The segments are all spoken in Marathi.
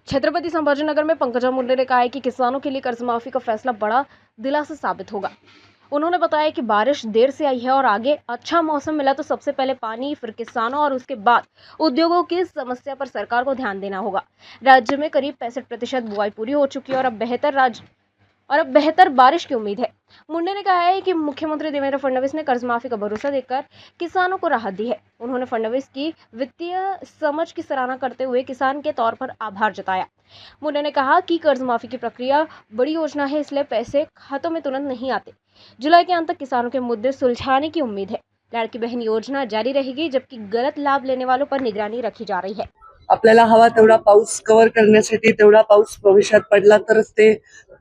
छत्रपति संभाजीनगर में पंकजा मुंडे ने कहा है कि किसानों के लिए कर्ज माफी का फैसला बड़ा दिलासा साबित होगा। उन्होंने बताया कि बारिश देर से आई है और आगे अच्छा मौसम मिला तो सबसे पहले पानी, फिर किसानों और उसके बाद उद्योगों की समस्या पर सरकार को ध्यान देना होगा। राज्य में करीब 65% बुआई पूरी हो चुकी है और अब बेहतर बारिश की उम्मीद है। मुंडे ने कहा है कि मुख्यमंत्री देवेंद्र फडणवीस ने कर्ज माफी का भरोसा देकर किसानों को राहत दी है। उन्होंने फडणवीस की वित्तीय समझ की सराहना करते हुए किसान के तौर पर आभार जताया। मुंडे ने कहा कि कर्ज माफी की प्रक्रिया बड़ी योजना है, इसलिए पैसे खातों में तुरंत नहीं आते। जुलाई के अंत तक किसानों के मुद्दे सुलझाने की उम्मीद है। लाड़की बहन योजना जारी रहेगी, जबकि गलत लाभ लेने वालों पर निगरानी रखी जा रही है। आपल्याला हवा तेवढा पाऊस कव्हर करण्यासाठी तेवढा पाऊस भविष्यात पडला तरच ते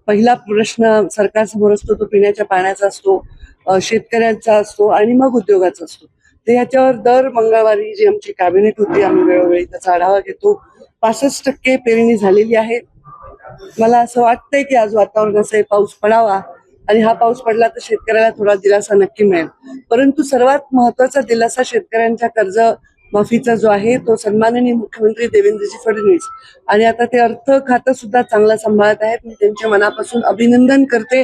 पहिला प्रश्न सरकारसमोर असतो तो पिण्याच्या पाण्याचा असतो, शेतकऱ्यांचा असतो आणि मग उद्योगाचा असतो। तर ह्याच्यावर दर मंगळवारी जी आमची कॅबिनेट होती आम्ही वेळोवेळी त्याचा आढावा घेतो। 65% पेरणी झालेली आहे। मला असं वाटतंय की आज वातावरण असं पाऊस पडावा आणि हा पाऊस पडला तर शेतकऱ्याला थोडा दिलासा नक्की मिळेल। परंतु सर्वात महत्त्वाचा दिलासा शेतकऱ्यांच्या कर्ज माफीचा जो आहे तो सन्माननीय मुख्यमंत्री देवेंद्रजी फडणवीस आणि आता ते अर्थ खातं सुद्धा चांगला सांभाळत आहेत। मी त्यांच्या मनापासून अभिनंदन करते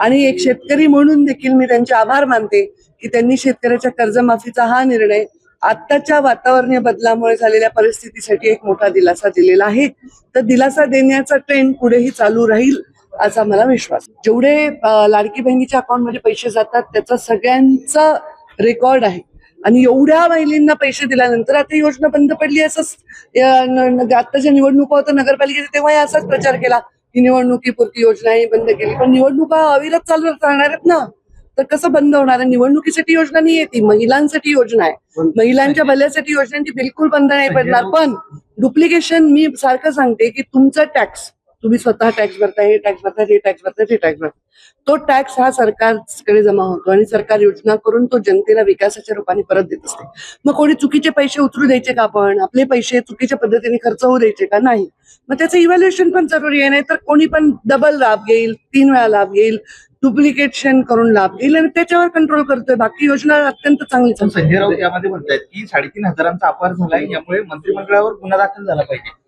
आणि एक शेतकरी म्हणून देखील मी त्यांचे आभार मानते की त्यांनी शेतकऱ्याच्या कर्जमाफीचा हा निर्णय आत्ताच्या वातावरणीय बदलामुळे झालेल्या परिस्थितीसाठी एक मोठा दिलासा दिलेला आहे। तर दिलासा देण्याचा ट्रेंड पुढेही चालू राहील असा मला विश्वास। जेवढे लाडकी बहिणीच्या अकाउंटमध्ये पैसे जातात त्याचा सगळ्यांचा रेकॉर्ड आहे आणि एवढ्या महिलांना पैसे दिल्यानंतर आता योजना बंद पडली असंच आताच्या निवडणुका होत्या नगरपालिकेच्या तेव्हा असाच प्रचार केला की निवडणुकीपुरती योजना ही बंद केली, पण निवडणुका अविरत चालू राहणार आहेत ना, तर कसं बंद होणार आहे? निवडणुकीसाठी योजना नाही आहे, ती महिलांसाठी योजना आहे, महिलांच्या भल्यासाठी योजना, ती बिलकुल बंद नाही पडणार। पण डुप्लिकेशन मी सारखं सांगते की तुमचा टॅक्स तुम्ही स्वतः टॅक्स भरताय, हे टॅक्स भरताय, हे टॅक्स भरताय, हे टॅक्स भरताय, तो टॅक्स हा सरकारकडे जमा होतो आणि सरकार योजना करून तो जनतेला विकासाच्या रूपाने परत देत असते। मग कोणी चुकीचे पैसे उचलू द्यायचे का? आपण आपले पैसे चुकीच्या पद्धतीने खर्च होऊ द्यायचे का? नाही। मग त्याचं इव्हॅल्युएशन पण जरुरी आहे, नाही तर कोणी पण डबल लाभ घेईल, 3 वेळा लाभ घेईल, डुप्लिकेशन करून लाभ घेईल आणि त्याच्यावर कंट्रोल करतोय। बाकी योजना अत्यंत चांगली संजय राऊत यामध्ये म्हणतात की 3,500 अपहार झालाय, यामुळे मंत्रिमंडळावर गुन्हा दाखल झाला पाहिजे।